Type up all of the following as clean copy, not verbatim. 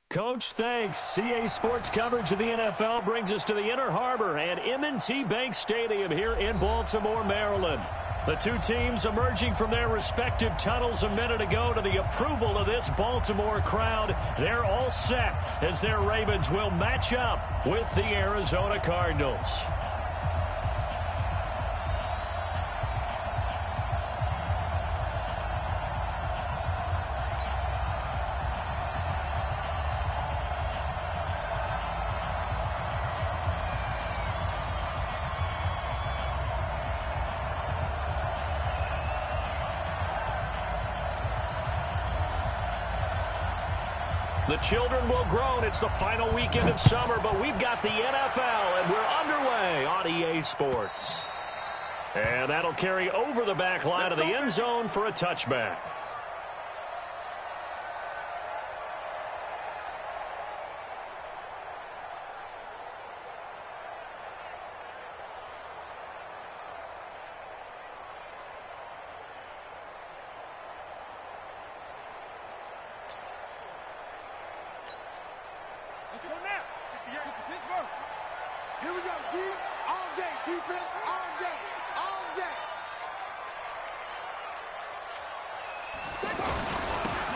Coach, thanks. CA Sports coverage of the NFL brings us to the Inner Harbor and M&T Bank Stadium here in Baltimore, Maryland. The two teams emerging from their respective tunnels a minute ago to the approval of this Baltimore crowd. They're all set as their Ravens will match up with the Arizona Cardinals. The children will groan. It's the final weekend of summer, but we've got the NFL, and we're underway on EA Sports. And that'll carry over the back line of the end zone for a touchback. Let's go now. Pittsburgh. Here we go. Deep all day. Defense all day. All day.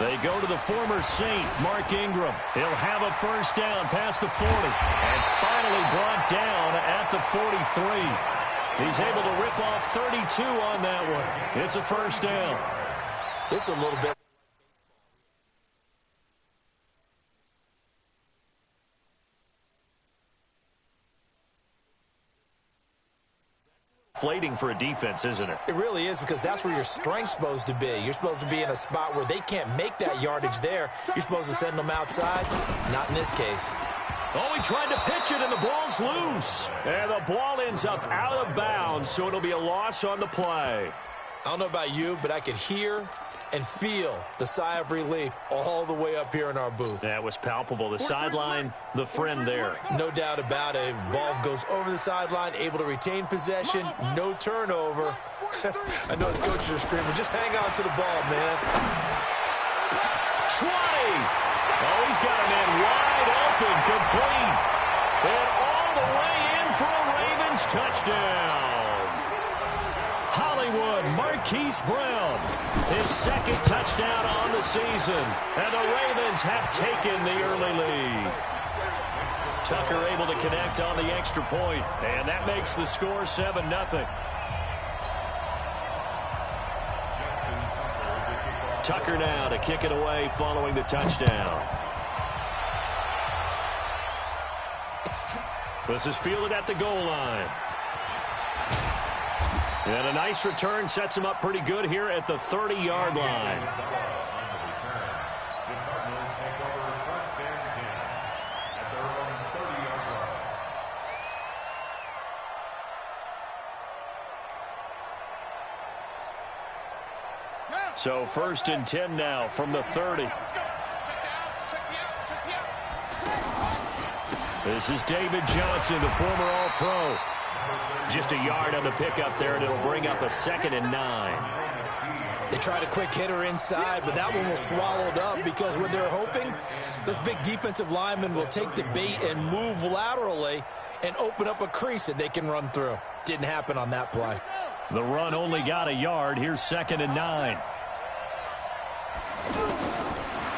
They go to the former Saint, Mark Ingram. He'll have a first down past the 40. And finally brought down at the 43. He's able to rip off 32 on that one. It's a first down. This is a little bit. Inflating for a defense, isn't it? It really is, because that's where your strength's supposed to be. You're supposed to be in a spot where they can't make that yardage there. You're supposed to send them outside. Not in this case. Oh, he tried to pitch it, and the ball's loose. And the ball ends up out of bounds, so it'll be a loss on the play. I don't know about you, but I could hear and feel the sigh of relief all the way up here in our booth. That was palpable. The sideline, the friend there. No doubt about it. Ball goes over the sideline, able to retain possession, no turnover. I know his coaches are screaming, just hang on to the ball, man. 20. Oh, he's got a man wide open, complete. And all the way in for a Ravens touchdown. Hollywood Marquise Brown, his second touchdown on the season. And the Ravens have taken the early lead. Tucker able to connect on the extra point, and that makes the score 7-0. Tucker now to kick it away following the touchdown. This is fielded at the goal line. And a nice return sets him up pretty good here at the 30-yard line. So 1st and 10 now from the 30. This is David Johnson, the former All-Pro. Just a yard on the pickup there, and it'll bring up a 2nd and 9. They tried a quick hitter inside, but that one was swallowed up because when they're hoping, those big defensive linemen will take the bait and move laterally and open up a crease that they can run through. Didn't happen on that play. The run only got a yard. Here's 2nd and 9.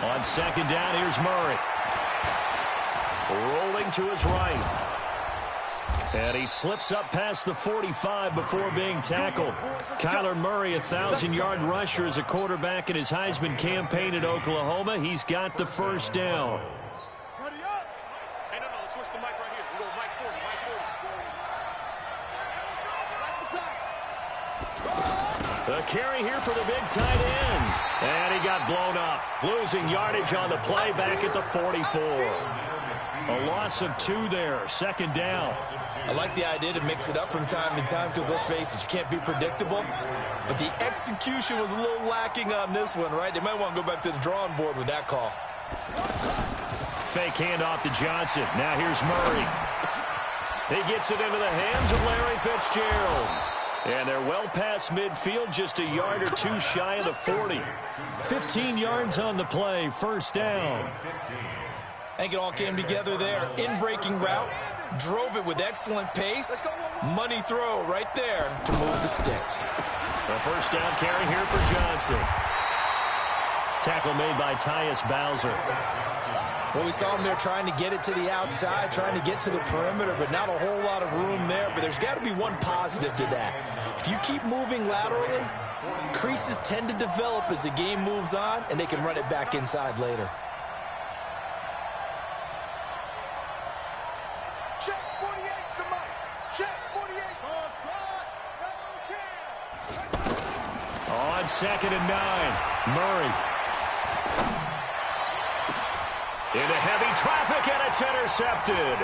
On 2nd down, here's Murray. Rolling to his right. And he slips up past the 45 before being tackled. Kyler Murray, a 1,000-yard rusher as a quarterback in his Heisman campaign at Oklahoma. He's got the first down. Ready up. Hey, no, switch the mic right here. We go mic 40, mic 40. The carry here for the big tight end. And he got blown up. Losing yardage on the play back at the 44. A loss of 2 there. 2nd down. I like the idea to mix it up from time to time because, let's face it, you can't be predictable. But the execution was a little lacking on this one, right? They might want to go back to the drawing board with that call. Fake handoff to Johnson. Now here's Murray. He gets it into the hands of Larry Fitzgerald. And they're well past midfield, just a yard or 2 shy of the 40. 15 yards on the play, 1st down. I think it all came together there. In-breaking route, drove it with excellent pace. Money throw right there to move the sticks. A first down carry here for Johnson. Tackle made by Tyus Bowser. Well, we saw him there trying to get it to the outside, trying to get to the perimeter, but not a whole lot of room there. But there's got to be one positive to that. If you keep moving laterally, creases tend to develop as the game moves on, and they can run it back inside later. Check 48 the mic. Check 48. On 2nd and 9, Murray. Into heavy traffic, and it's intercepted.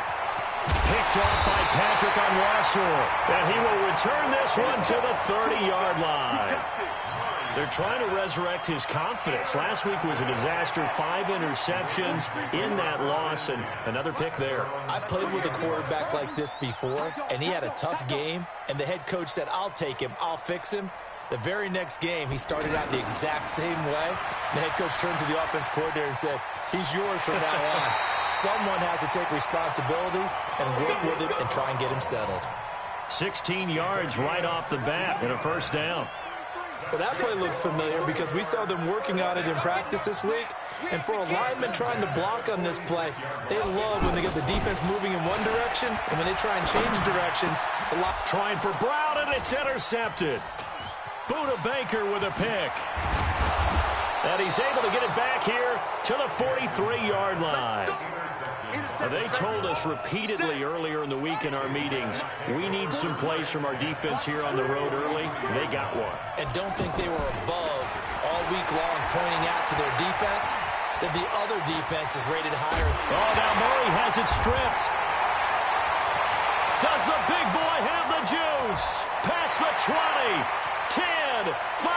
Picked off by Patrick Onwuasor. And he will return this one to the 30-yard line. They're trying to resurrect his confidence. Last week was a disaster. 5 interceptions in that loss, and another pick there. I played with a quarterback like this before, and he had a tough game, and the head coach said, I'll take him, I'll fix him. The very next game, he started out the exact same way. The head coach turned to the offense coordinator and said, he's yours from now on. Someone has to take responsibility and work with him and try and get him settled. 16 yards right off the bat and a first down. Well, that play looks familiar because we saw them working on it in practice this week. And for a lineman trying to block on this play, they love when they get the defense moving in one direction, and when they try and change directions, it's a lot. Trying for Brown, and it's intercepted. Buda Baker with a pick. And he's able to get it back here to the 43-yard line. They told us repeatedly earlier in the week in our meetings, we need some plays from our defense here on the road early. They got one. And don't think they were above all week long pointing out to their defense that the other defense is rated higher. Oh, now Murray has it stripped. Does the big boy have the juice? Past the 20. 10, 5.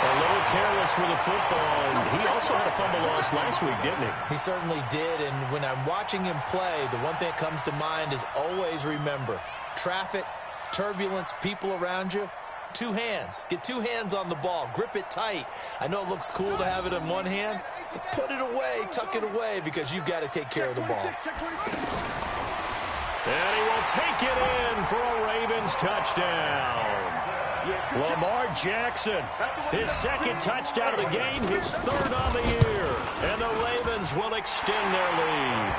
A little careless with the football. He also had a fumble loss last week, didn't he? He certainly did, and when I'm watching him play, the one thing that comes to mind is always remember, traffic, turbulence, people around you, 2 hands. Get 2 hands on the ball. Grip it tight. I know it looks cool to have it in one hand, but put it away, tuck it away, because you've got to take care of the ball. And he will take it in for a Ravens touchdown. Lamar Jackson, his 2nd touchdown of the game, his 3rd on the year. And the Ravens will extend their lead.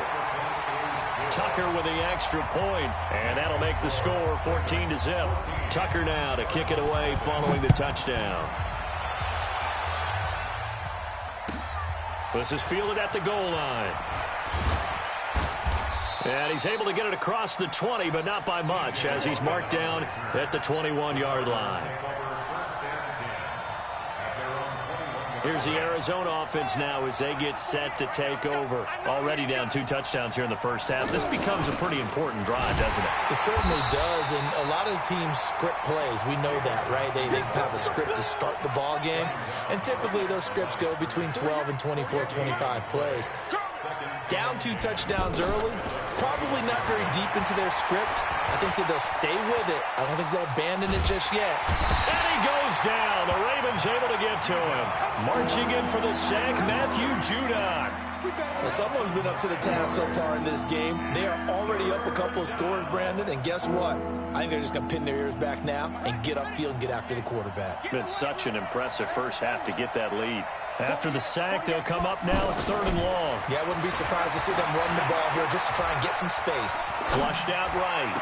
Tucker with the extra point, and that'll make the score 14-0. Tucker now to kick it away following the touchdown. This is fielded at the goal line. And he's able to get it across the 20, but not by much, as he's marked down at the 21-yard line. Here's the Arizona offense now as they get set to take over. Already down 2 touchdowns here in the first half. This becomes a pretty important drive, doesn't it? It certainly does, and a lot of the teams script plays. We know that, right? They have a script to start the ball game, and typically those scripts go between 12 and 24, 25 plays. Down 2 touchdowns early, probably not very deep into their script. I think that they'll stay with it. I don't think they'll abandon it just yet. And he goes down. The Ravens able to get to him. Marching in for the sack, Matthew Judon. Well, someone's been up to the task so far in this game. They are already up a couple of scores, Brandon, and guess what? I think they're just going to pin their ears back now and get upfield and get after the quarterback. Been such an impressive first half to get that lead. After the sack, they'll come up now 3rd and long. Yeah, I wouldn't be surprised to see them run the ball here just to try and get some space. Flushed out right.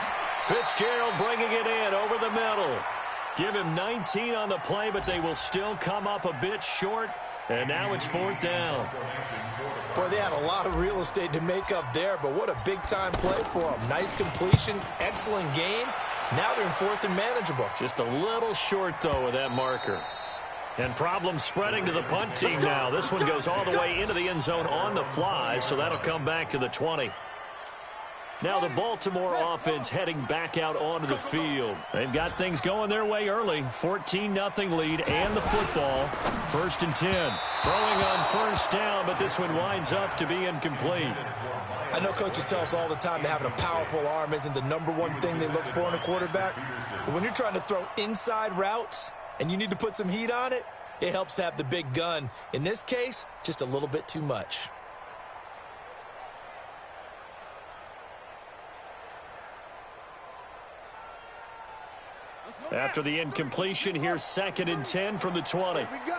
Fitzgerald bringing it in over the middle. Give him 19 on the play, but they will still come up a bit short. And now it's 4th down. Boy, they had a lot of real estate to make up there, but what a big-time play for them. Nice completion, excellent game. Now they're in 4th and manageable. Just a little short, though, with that marker. And problems spreading to the punt team now. This one goes all the way into the end zone on the fly, so that'll come back to the 20. Now the Baltimore offense heading back out onto the field. They've got things going their way early. 14-0 lead and the football. 1st and 10. Throwing on 1st down, but this one winds up to be incomplete. I know coaches tell us all the time that having a powerful arm isn't the #1 thing they look for in a quarterback. But when you're trying to throw inside routes and you need to put some heat on it, It helps have the big gun. In this case, just a little bit too much. After the incompletion, here's 2nd and 10 from the 20. Here we go.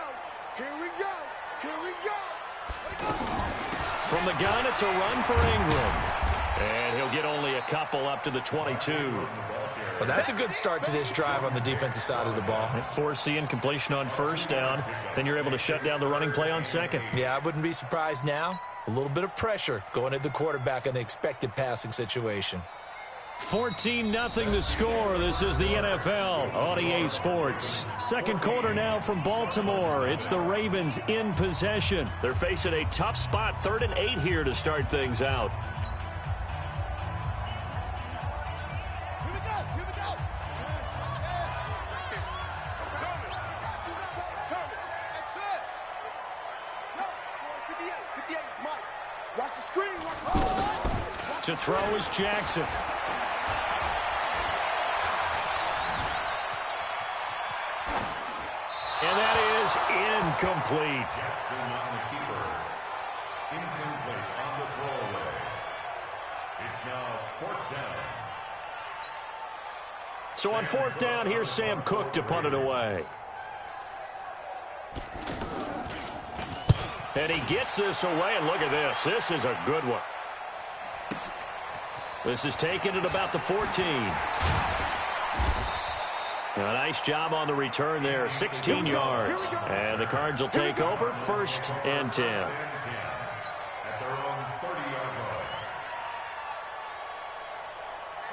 Here we go. Here we go. From the gun, it's a run for Ingram. And he'll get only a couple up to the 22. Well, that's a good start to this drive on the defensive side of the ball. Force the incompletion on 1st down. Then you're able to shut down the running play on 2nd. Yeah, I wouldn't be surprised now. A little bit of pressure going at the quarterback in an expected passing situation. 14-0 the score. This is the NFL on EA Sports. Second quarter now from Baltimore. It's the Ravens in possession. They're facing a tough spot, 3rd and 8 here to start things out. Here we go. Here we go. That's it. No, 58, Mike. Watch the screen. Watch the screen. To throw is Jackson. And that is incomplete. Jackson on the keeper. Incomplete on the throwaway. It's now 4th down. So on 4th down, here's Sam Cook to punt it away. And he gets this away, and look at this. This is a good one. This is taken at about the 14. A nice job on the return there, 16 yards. And the Cards will take over, 1st and 10. At their own 30-yard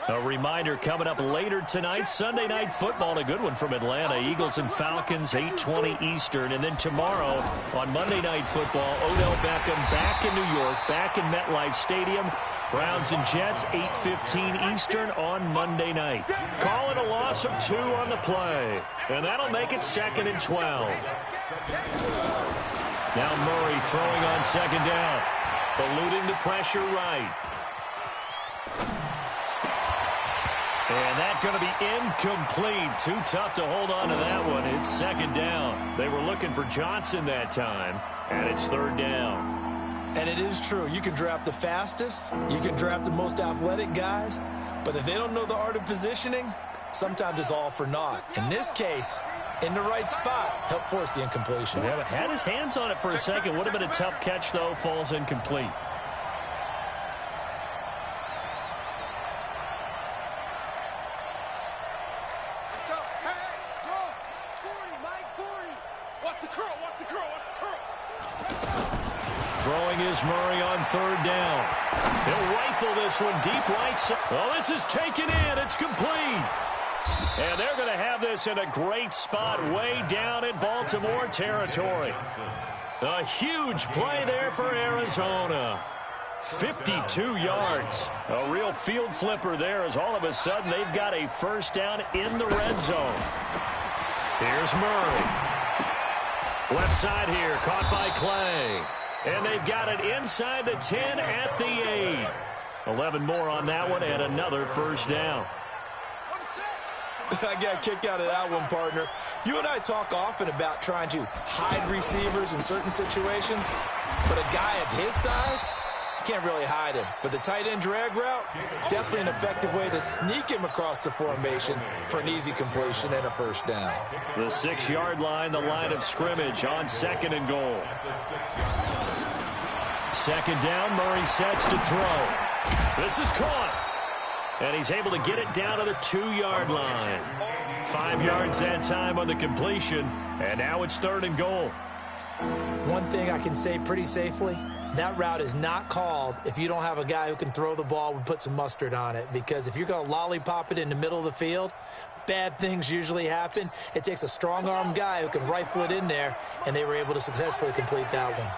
line. A reminder coming up later tonight, Sunday Night Football, a good one from Atlanta. Eagles and Falcons, 8:20 Eastern. And then tomorrow on Monday Night Football, Odell Beckham back in New York, back in MetLife Stadium. Browns and Jets, 8:15 Eastern on Monday night. Call it a loss of 2 on the play. And that'll make it 2nd and 12. Now Murray throwing on 2nd down. Eluding the pressure right. And that's going to be incomplete. Too tough to hold on to that one. It's 2nd down. They were looking for Johnson that time. And it's 3rd down. And it is true. You can draft the fastest. You can draft the most athletic guys. But if they don't know the art of positioning, sometimes it's all for naught. In this case, in the right spot, help force the incompletion. Yeah, but had his hands on it for a second. Would have been a tough catch, though. Falls incomplete. Let's go. Hey, draw. 40, Mike, 40. Watch the curl. Watch the curl. Watch the curl. Throwing is Murray on 3rd down. He'll rifle this one deep right side. Oh, this is taken in. It's complete. And they're going to have this in a great spot way down in Baltimore territory. A huge play there for Arizona. 52 yards. A real field flipper there as all of a sudden they've got a 1st down in the red zone. Here's Murray. Left side here, caught by Clay. And they've got it inside the 10 at the 8. 11 more on that one and another 1st down. I got a kick out of that one, partner. You and I talk often about trying to hide receivers in certain situations, but a guy of his size, can't really hide him. But the tight end drag route, definitely an effective way to sneak him across the formation for an easy completion and a 1st down. The 6-yard line, the line of scrimmage on 2nd and goal. 2nd down, Murray sets to throw. This is caught. And he's able to get it down to the 2-yard line. 5 yards that time on the completion. And now it's 3rd and goal. One thing I can say pretty safely, that route is not called if you don't have a guy who can throw the ball and put some mustard on it. Because if you're going to lollipop it in the middle of the field, bad things usually happen. It takes a strong-arm guy who can rifle it in there, and they were able to successfully complete that one.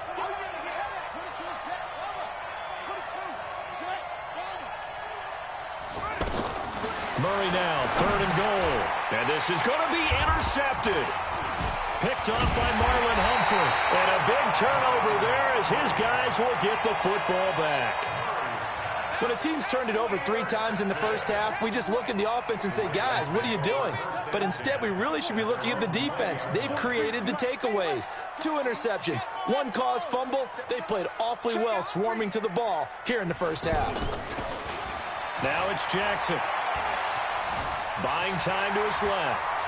Murray now, 3rd and goal. And this is going to be intercepted. Picked off by Marlon Humphrey. And a big turnover there as his guys will get the football back. When a team's turned it over 3 times in the first half, we just look at the offense and say, guys, what are you doing? But instead, we really should be looking at the defense. They've created the takeaways. 2 interceptions, 1 caused fumble. They played awfully well swarming to the ball here in the first half. Now it's Jackson. Buying time to his left.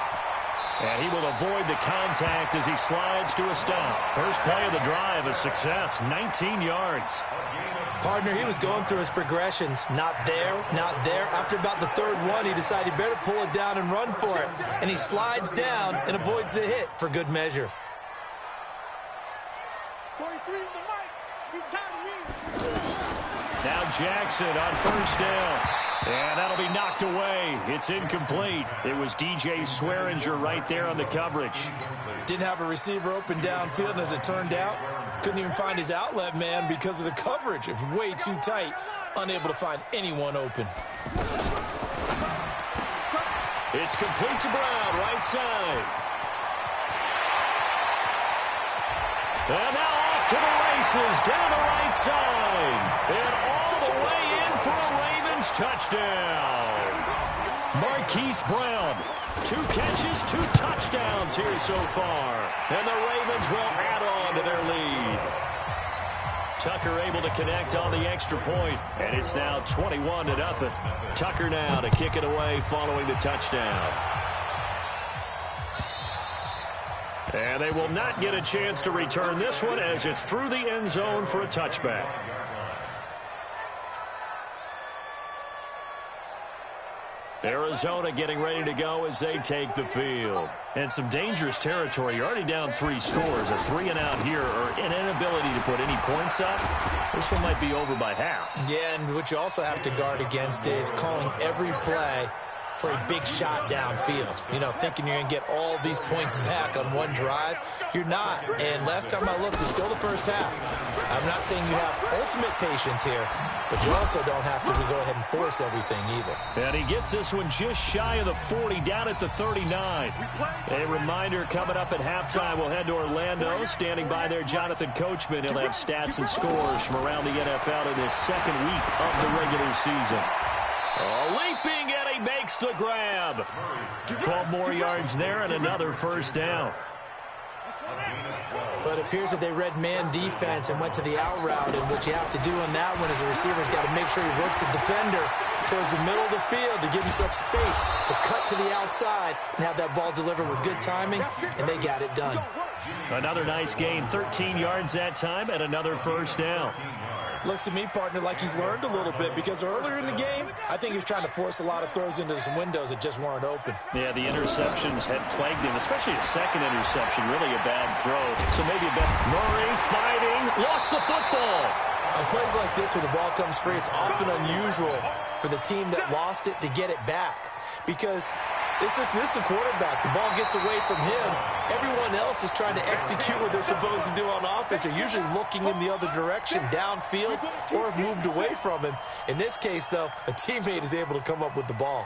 And he will avoid the contact as he slides to a stop. First play of the drive, a success, 19 yards. Partner, he was going through his progressions. Not there, not there. After about the 3rd one, he decided he better pull it down and run for it. And he slides down and avoids the hit for good measure. 43 in the mic. He's time to win. Now Jackson on first down. And that'll be knocked away. It's incomplete. It was DJ Swearinger right there on the coverage. Didn't have a receiver open downfield, and as it turned out, couldn't even find his outlet man because of the coverage. It's way too tight, unable to find anyone open. It's complete to Brown, right side. And now off to the races, down the right side. And all the way in for a Ravens touchdown. Marquise Brown, 2 catches, 2 touchdowns here so far. And the Ravens will add on to their lead. Tucker able to connect on the extra point, and it's now 21-0. Tucker now to kick it away following the touchdown. And they will not get a chance to return this one as it's through the end zone for a touchback. Arizona getting ready to go as they take the field. And some dangerous territory. You're already down 3 scores. A 3 and out here, or an inability to put any points up. This one might be over by half. Yeah, and what you also have to guard against is calling every play for a big shot downfield. You know, thinking you're going to get all these points back on one drive. You're not. And last time I looked, it's still the first half. I'm not saying you have ultimate patience here, but you also don't have to go ahead and force everything either. And he gets this one just shy of the 40, down at the 39. A reminder, coming up at halftime, we'll head to Orlando. Standing by there, Jonathan Coachman. He'll have stats and scores from around the NFL in his 2nd week of the regular season. Leaping, and he makes the grab. 12 more yards there and another first down. But it appears that they read man defense and went to the out route, and what you have to do on that one is the receiver's got to make sure he works the defender towards the middle of the field to give himself space to cut to the outside and have that ball delivered with good timing, and they got it done. Another nice gain, 13 yards that time, and another first down. Looks to me, partner, like he's learned a little bit, because earlier in the game, I think he was trying to force a lot of throws into some windows that just weren't open. Yeah, the interceptions had plagued him, especially a 2nd interception, really a bad throw. So maybe a bad. Murray fighting, lost the football. On plays like this, when the ball comes free, it's often unusual for the team that lost it to get it back, because this is a quarterback. The ball gets away from him. Everyone else is trying to execute what they're supposed to do on offense. They're usually looking in the other direction, downfield, or have moved away from him. In this case, though, a teammate is able to come up with the ball.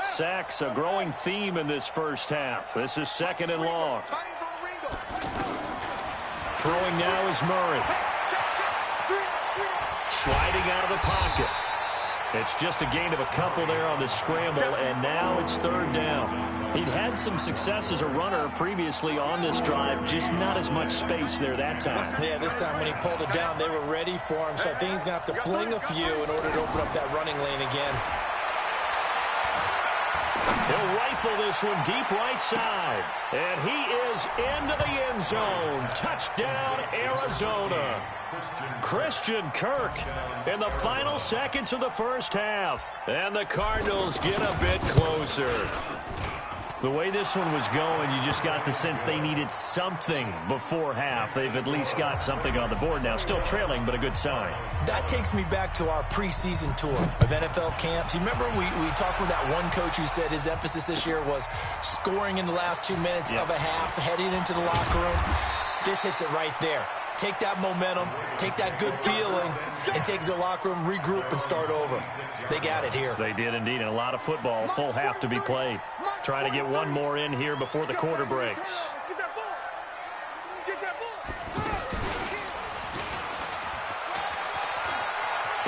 Sacks, a growing theme in this first half. This is 2nd and long. Throwing now is Murray. Sliding out of the pocket. It's just a gain of a couple there on the scramble, and now it's 3rd down. He'd had some success as a runner previously on this drive, just not as much space there that time. Yeah, this time when he pulled it down, they were ready for him, so I think he's going to have to fling a few in order to open up that running lane again. He'll rifle this one deep right side, and he is into the end zone. Touchdown, Arizona. Christian Kirk in the final seconds of the first half. And the Cardinals get a bit closer. The way this one was going, you just got the sense they needed something before half. They've at least got something on the board now. Still trailing, but a good sign. That takes me back to our preseason tour of NFL camps. You remember we talked with that one coach who said his emphasis this year was scoring in the last 2 minutes of a half, heading into the locker room. This hits it right there. Take that momentum, take that good feeling, and take the locker room, regroup, and start over. They got it here. They did indeed, and a lot of football, full half to be played. Trying to get one more in here before the quarter breaks. Get that ball. Get that ball.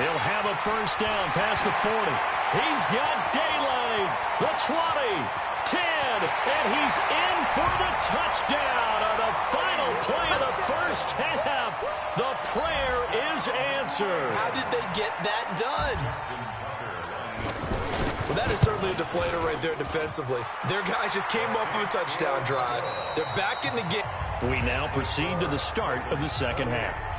He'll have a first down past the 40. He's got daylight. The 20, 10, and he's in for the touchdown on the final play of the first half. The prayer is answered. How did they get that done? Well, that is certainly a deflator right there defensively. Their guys just came off of a touchdown drive. They're back in the game. We now proceed to the start of the second half.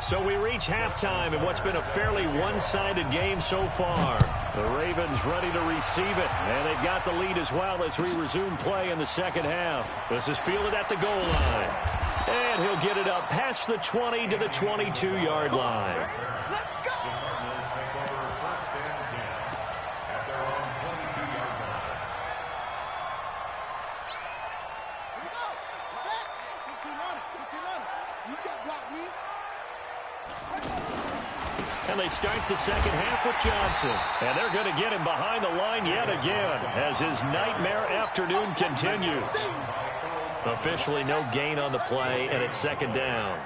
So we reach halftime in what's been a fairly one-sided game so far. The Ravens ready to receive it, and they've got the lead as well as we resume play in the second half. This is fielded at the goal line. And he'll get it up past the 20 to the 22-yard line. Let's go! You can't block me. And they start the second half with Johnson. And they're going to get him behind the line yet again as his nightmare afternoon continues. Officially no gain on the play, and it's second down.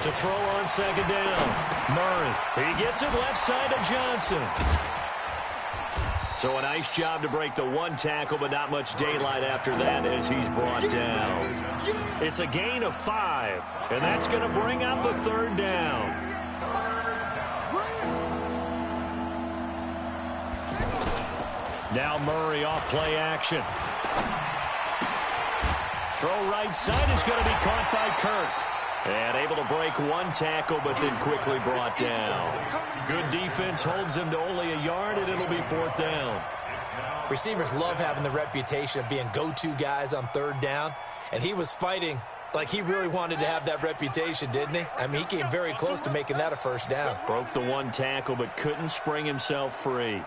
To throw on second down, Murray. He gets it left side to Johnson. So a nice job to break the one tackle, but not much daylight after that as he's brought down. It's a gain of 5, and that's going to bring up a third down. Now Murray off play action. Throw right side is going to be caught by Kirk. And able to break one tackle, but then quickly brought down. Good defense holds him to only a yard, and it'll be fourth down. Receivers love having the reputation of being go-to guys on third down. And he was fighting like he really wanted to have that reputation, didn't he? I mean, he came very close to making that a first down. Broke the one tackle, but couldn't spring himself free.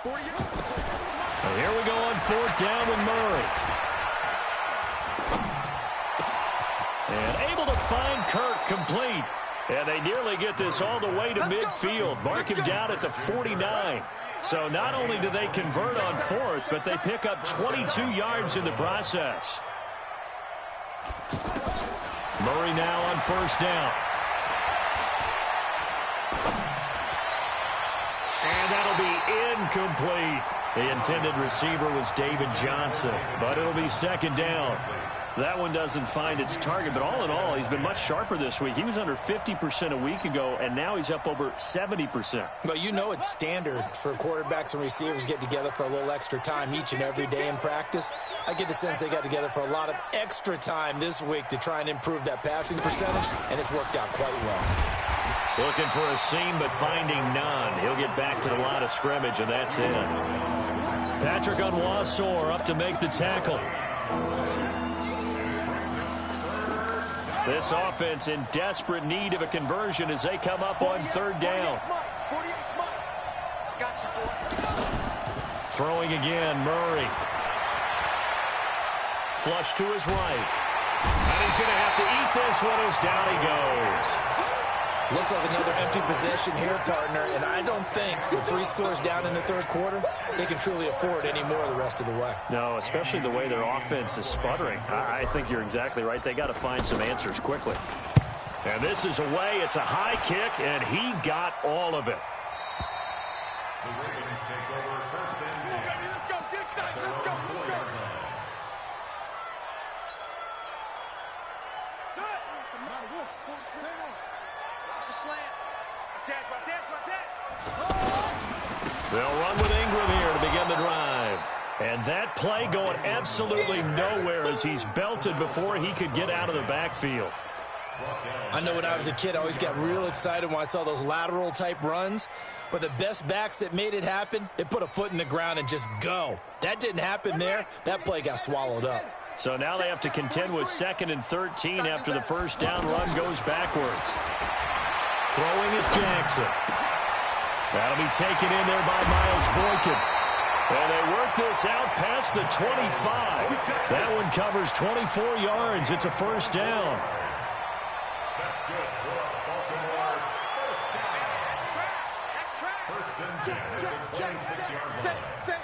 And here we go on fourth down with Murray. And able to find Kirk complete. And they nearly get this all the way to midfield. Mark him down at the 49. So not only do they convert on fourth, but they pick up 22 yards in the process. Murray now on first down. And that'll be incomplete. The intended receiver was David Johnson, but it'll be second down. That one doesn't find its target, but all in all, he's been much sharper this week. He was under 50% a week ago, and now he's up over 70%. Well, you know it's standard for quarterbacks and receivers get together for a little extra time each and every day in practice. I get the sense they got together for a lot of extra time this week to try and improve that passing percentage, and it's worked out quite well. Looking for a seam, but finding none. He'll get back to the line of scrimmage, and that's it. Patrick Onwuasor up to make the tackle. This offense in desperate need of a conversion as they come up on third down. Throwing again, Murray. Flush to his right. And he's going to have to eat this one as down he goes. Looks like another empty possession here, partner, and I don't think with 3 scores down in the third quarter, they can truly afford any more the rest of the way. No, especially the way their offense is sputtering. I think you're exactly right. They got to find some answers quickly. And this is away. It's a high kick, and he got all of it. The Ravens take over first and 10. Let's go, this side, let's go. Set. Watch the slant. Watch that. They'll run with Ingram here to begin the drive. And that play going absolutely nowhere as he's belted before he could get out of the backfield. I know when I was a kid, I always got real excited when I saw those lateral type runs. But the best backs that made it happen, they put a foot in the ground and just go. That didn't happen there. That play got swallowed up. So now they have to contend with 2nd and 13 after the first down run goes backwards. Throwing is Jackson. That'll be taken in there by Miles Boykin. And they work this out past the 25. That one covers 24 yards. It's a first down. That's good for Baltimore. First down. That's track. First and 10 at the 26-yard line. Say.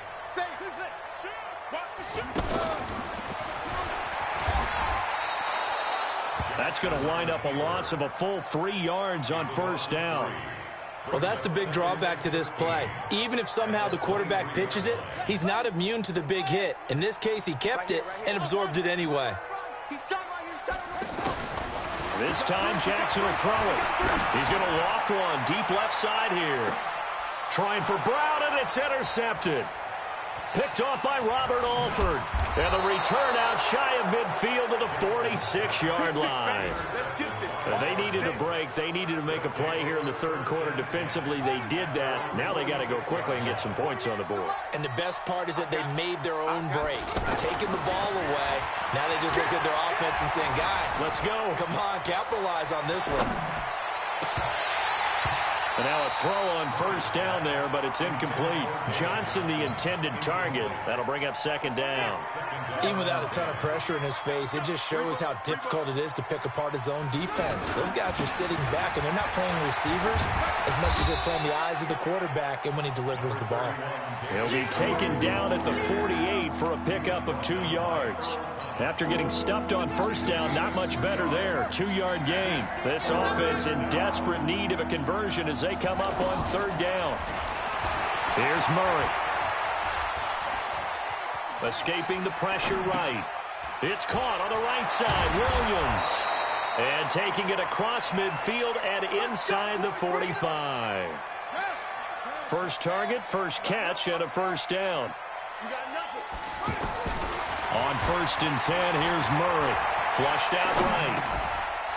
Watch the shoot. That's going to wind up a loss of a full 3 yards on first down. Well, that's the big drawback to this play. Even if somehow the quarterback pitches it, he's not immune to the big hit. In this case, he kept it and absorbed it anyway. This time, Jackson will throw it. He's going to loft one deep left side here. Trying for Brown, and it's intercepted. Picked off by Robert Alford. And the return out shy of midfield to the 46-yard line. They needed a break. They needed to make a play here in the third quarter. Defensively, they did that. Now they got to go quickly and get some points on the board. And the best part is that they made their own break. Taking the ball away. Now they just look at their offense and saying, guys, let's go. Come on, capitalize on this one. And now a throw on first down there, but it's incomplete. Johnson, the intended target. That'll bring up second down. Even without a ton of pressure in his face, it just shows how difficult it is to pick apart his own defense. Those guys are sitting back, and they're not playing receivers as much as they're playing the eyes of the quarterback and when he delivers the ball. He'll be taken down at the 48 for a pickup of 2 yards. After getting stuffed on first down, not much better there. 2-yard gain. This offense in desperate need of a conversion as they come up on third down. Here's Murray. Escaping the pressure right. It's caught on the right side. Williams. And taking it across midfield and inside the 45. First target, first catch, and a first down. On 1st and 10, here's Murray. Flushed out right.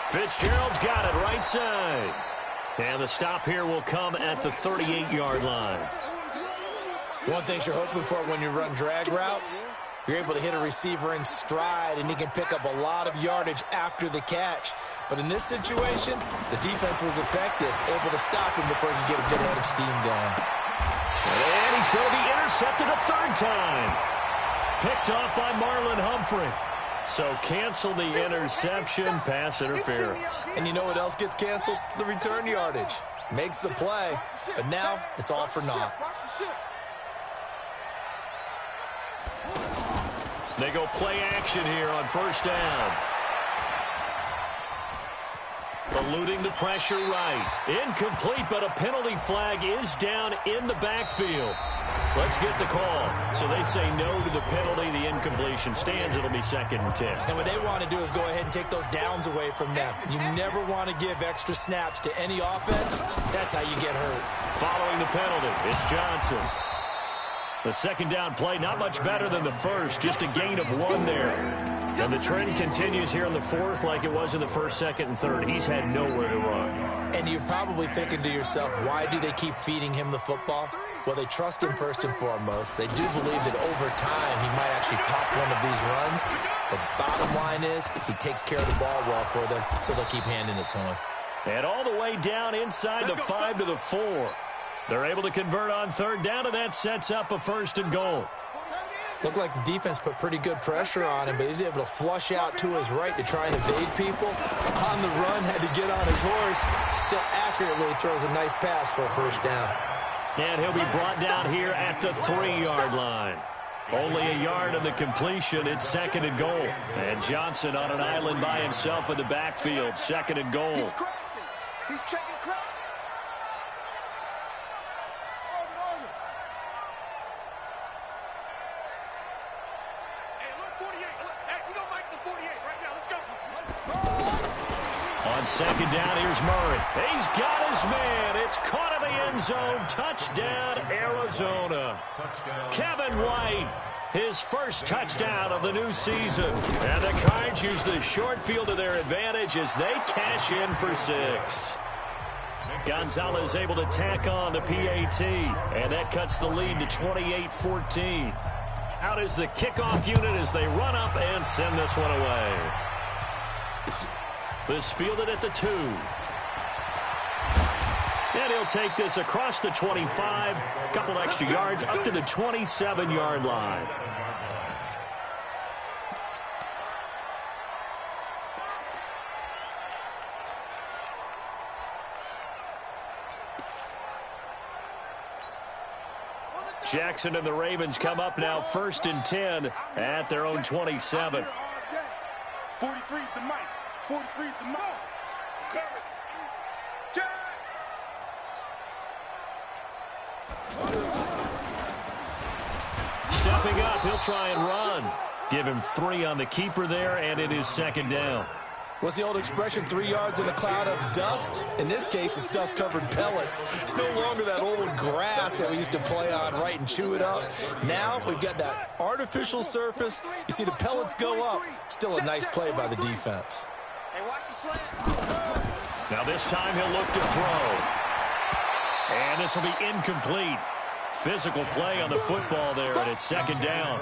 Fitzgerald's got it right side. And the stop here will come at the 38-yard line. One thing you're hoping for when you run drag routes, you're able to hit a receiver in stride, and he can pick up a lot of yardage after the catch. But in this situation, the defense was effective, able to stop him before he could get a good head of steam going. And he's going to be intercepted a third time. Picked off by Marlon Humphrey. So cancel the interception, pass interference. And you know what else gets canceled? The return yardage. Makes the play, but now it's all for naught. They go play action here on first down. Eluding the pressure right. Incomplete, but a penalty flag is down in the backfield. Let's get the call. So they say no to the penalty. The incompletion stands. It'll be 2nd and 10. And what they want to do is go ahead and take those downs away from them. You never want to give extra snaps to any offense. That's how you get hurt. Following the penalty, it's Johnson. The second down play, not much better than the first. Just a gain of 1 there. And the trend continues here in the fourth like it was in the first, second, and third. He's had nowhere to run. And you're probably thinking to yourself, why do they keep feeding him the football? Well, they trust him first and foremost. They do believe that over time he might actually pop one of these runs. The bottom line is he takes care of the ball well for them, so they'll keep handing it to him. And all the way down inside the 5 to the 4. They're able to convert on third down, and that sets up a 1st and goal. Looked like the defense put pretty good pressure on him, but he's able to flush out to his right to try and evade people. On the run, had to get on his horse. Still accurately throws a nice pass for a first down. And he'll be brought down here at the 3-yard line. Only a yard of the completion. It's 2nd and goal. And Johnson on an island by himself in the backfield. 2nd and goal. He's crashing. He's checking crowd. On 2nd down, here's Murray. He's got his man. It's caught in the end zone. Touchdown, Arizona. Kevin White, his first touchdown of the new season. And the Cards use the short field to their advantage as they cash in for 6. Gonzalez able to tack on the PAT, and that cuts the lead to 28-14. Out is the kickoff unit as they run up and send this one away. This fielded at the 2. And he'll take this across the 25, a couple extra yards, up to the 27-yard line. Jackson and the Ravens come up now 1st and 10 at their own 27. 43's the mic. 43's the mark. Coverage. Check. Stepping up, he'll try and run. Give him 3 on the keeper there, and it is second down. What's the old expression, 3 yards in a cloud of dust? In this case, it's dust-covered pellets. It's no longer that old grass that we used to play on, right, and chew it up. Now we've got that artificial surface. You see the pellets go up. Still a nice play by the defense. Hey, watch the slant. Now this time he'll look to throw. And this will be incomplete. Physical play on the football there, and it's second down.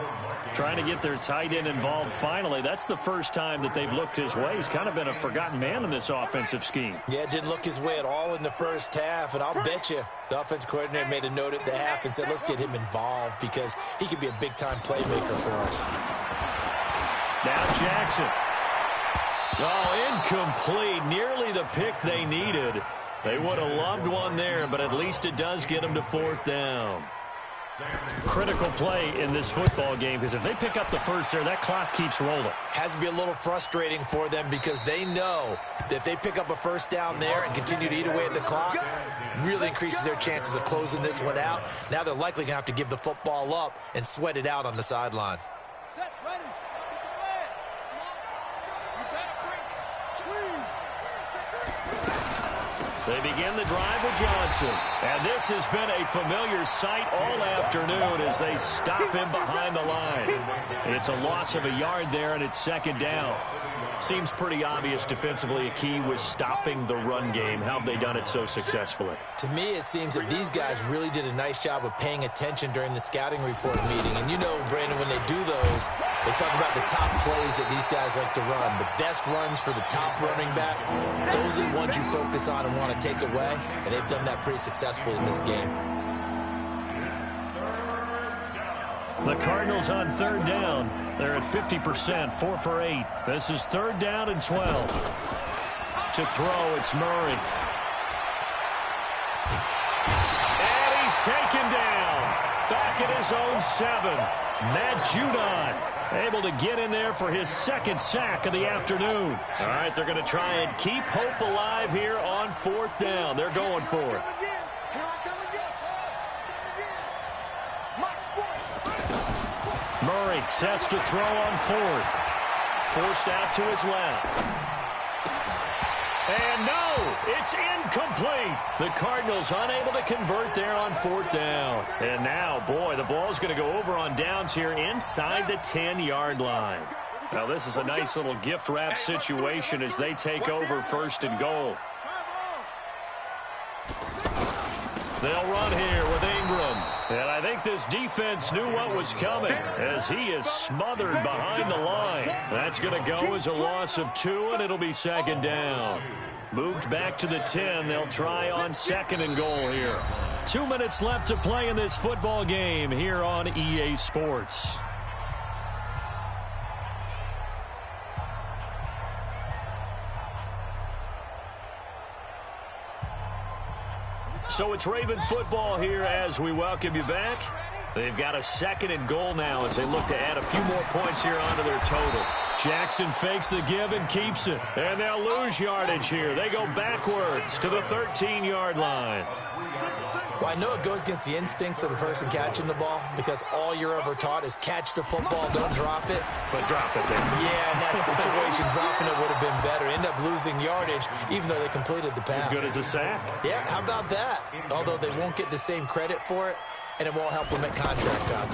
Trying to get their tight end involved finally. That's the first time that they've looked his way. He's kind of been a forgotten man in this offensive scheme. Yeah, it didn't look his way at all in the first half, and I'll bet you the offense coordinator made a note at the half and said, let's get him involved because he could be a big-time playmaker for us. Now Jackson. Oh, incomplete. Nearly the pick they needed. They would have loved one there, but at least it does get them to fourth down. Critical play in this football game because if they pick up the first there, that clock keeps rolling. Has to be a little frustrating for them because they know that if they pick up a first down there and continue to eat away at the clock, really increases their chances of closing this one out. Now they're likely going to have to give the football up and sweat it out on the sideline. Set, ready. They begin the drive with Johnson. And this has been a familiar sight all afternoon as they stop him behind the line. It's a loss of a yard there, and it's second down. Seems pretty obvious defensively a key was stopping the run game. How have they done it so successfully? To me, it seems that these guys really did a nice job of paying attention during the scouting report meeting. And you know, Brandon, when they do those, they talk about the top plays that these guys like to run. The best runs for the top running back, those are the ones you focus on and want to take away. And they've done that pretty successfully in this game. The Cardinals on third down. They're at 50%, 4 for 8. This is third down and 12. To throw, it's Murray. And he's taken down. Back at his own 7. Matt Judon able to get in there for his second sack of the afternoon. All right, they're going to try and keep hope alive here on fourth down. They're going for it. Murray sets to throw on fourth. Forced out to his left. And no, it's incomplete. The Cardinals unable to convert there on fourth down. And now, boy, the ball's going to go over on downs here inside the 10-yard line. Now, this is a nice little gift wrap situation as they take over first and goal. They'll run here with Ingram. And I think this defense knew what was coming as he is smothered behind the line. That's going to go as a loss of 2, and it'll be second down. Moved back to the 10. They'll try on second and goal here. 2 minutes left to play in this football game here on EA Sports. So it's Raven football here as we welcome you back. They've got a second and goal now as they look to add a few more points here onto their total. Jackson fakes the give and keeps it. And they'll lose yardage here. They go backwards to the 13-yard line. Well, I know it goes against the instincts of the person catching the ball because all you're ever taught is catch the football, don't drop it. But drop it there. Yeah, in that situation, dropping it would have been better. End up losing yardage even though they completed the pass. As good as a sack. Yeah, how about that? Although they won't get the same credit for it, and it won't help them at contract time.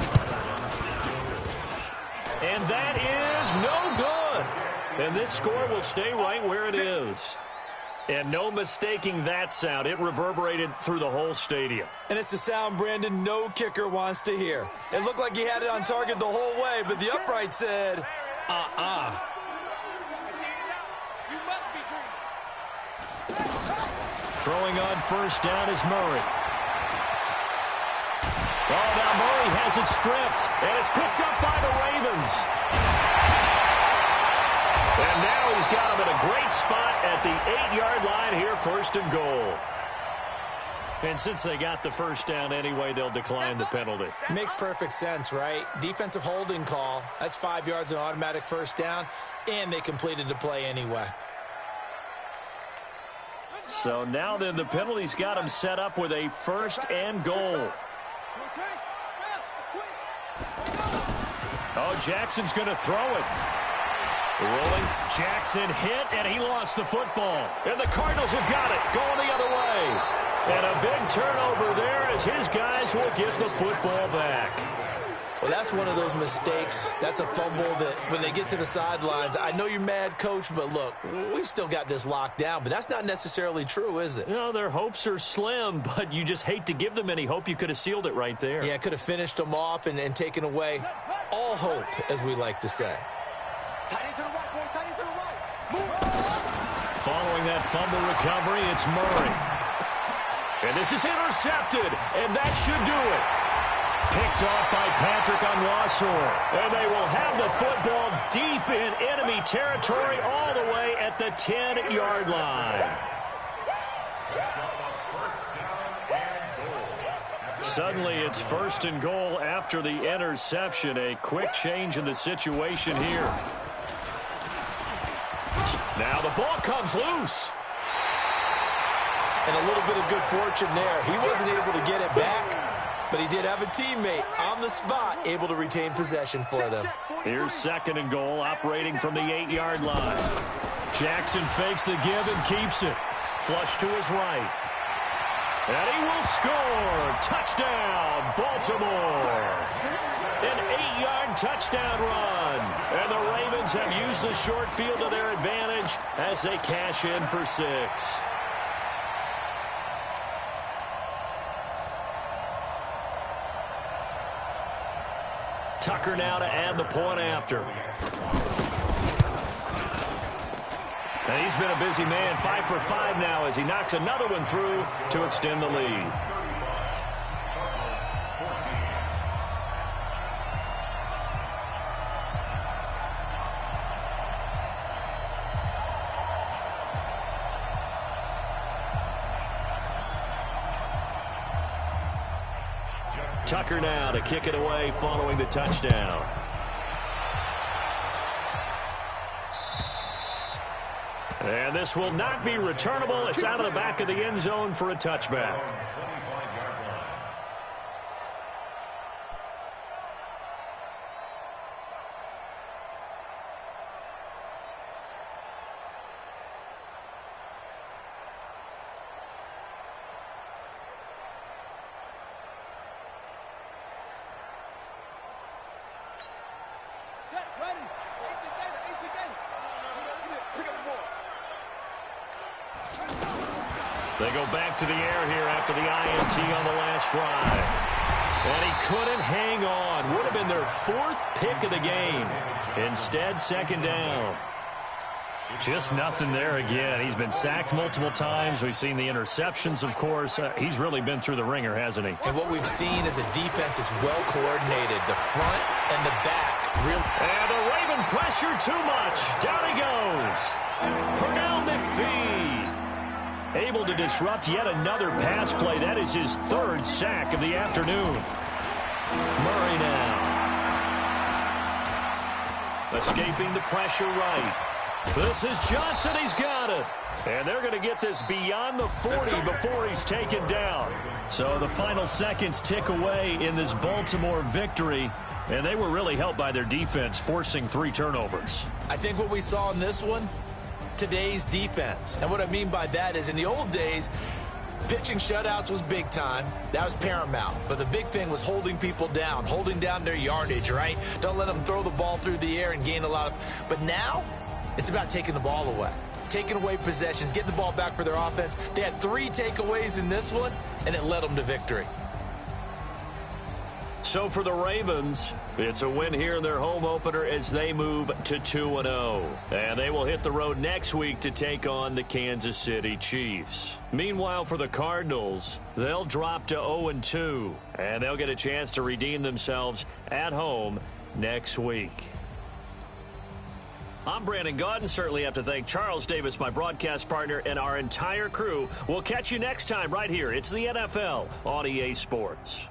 And that is no good. And this score will stay right where it is. And no mistaking that sound. It reverberated through the whole stadium. And it's the sound, Brandon, no kicker wants to hear. It looked like he had it on target the whole way, but the upright said, Throwing on first down is Murray. Oh, now Murray has it stripped, and it's picked up by the Ravens. And now he's got him in a great spot at the 8-yard line here, first and goal. And since they got the first down anyway, they'll decline the penalty. Makes perfect sense, right? Defensive holding call. That's 5 yards, an automatic first down, and they completed the play anyway. So now then the penalty's got him set up with a 1st and goal. Oh, Jackson's going to throw it. Rolling. Jackson hit, and he lost the football. And the Cardinals have got it, going the other way. And a big turnover there as his guys will get the football back. Well, that's one of those mistakes. That's a fumble that when they get to the sidelines, I know you're mad, Coach, but look, we've still got this locked down. But that's not necessarily true, is it? No, their hopes are slim, but you just hate to give them any hope. You could have sealed it right there. Yeah, could have finished them off and taken away all hope, as we like to say. Following that fumble recovery, it's Murray. And this is intercepted, and that should do it. Picked off by Patrick Onwuasor. And they will have the football deep in enemy territory all the way at the 10-yard line. Suddenly it's 1st and goal after the interception. A quick change in the situation here. Now the ball comes loose. And a little bit of good fortune there. He wasn't able to get it back. But he did have a teammate on the spot able to retain possession for them. Here's 2nd and goal, operating from the 8-yard line. Jackson fakes the give and keeps it. Flush to his right. And he will score. Touchdown, Baltimore. An 8-yard touchdown run. And the Ravens have used the short field to their advantage as they cash in for 6. Tucker now to add the point after. And he's been a busy man, 5 for 5 now as he knocks another one through to extend the lead. Tucker now to kick it away following the touchdown. And this will not be returnable. It's out of the back of the end zone for a touchback. They go back to the air here after the INT on the last drive. And he couldn't hang on. Would have been their 4th pick of the game. Instead, 2nd down. Just nothing there again. He's been sacked multiple times. We've seen the interceptions, of course. He's really been through the ringer, hasn't he? And what we've seen is a defense that's well coordinated. The front and the back. And the Raven pressure too much. Down he goes. Pernell McPhee. Able to disrupt yet another pass play. That is his 3rd sack of the afternoon. Murray now. Escaping the pressure right. This is Johnson. He's got it. And they're going to get this beyond the 40 before he's taken down. So the final seconds tick away in this Baltimore victory. And they were really helped by their defense, forcing 3 turnovers. I think what we saw in this one, today's defense. And what I mean by that is in the old days, pitching shutouts was big time. That was paramount. But the big thing was holding people down, holding down their yardage, right? Don't let them throw the ball through the air and gain a lot of... But now, it's about taking the ball away. Taking away possessions, getting the ball back for their offense. They had 3 takeaways in this one, and it led them to victory. So for the Ravens, it's a win here in their home opener as they move to 2-0. And they will hit the road next week to take on the Kansas City Chiefs. Meanwhile, for the Cardinals, they'll drop to 0-2. And they'll get a chance to redeem themselves at home next week. I'm Brandon Gaudin. Certainly have to thank Charles Davis, my broadcast partner, and our entire crew. We'll catch you next time right here. It's the NFL on EA Sports.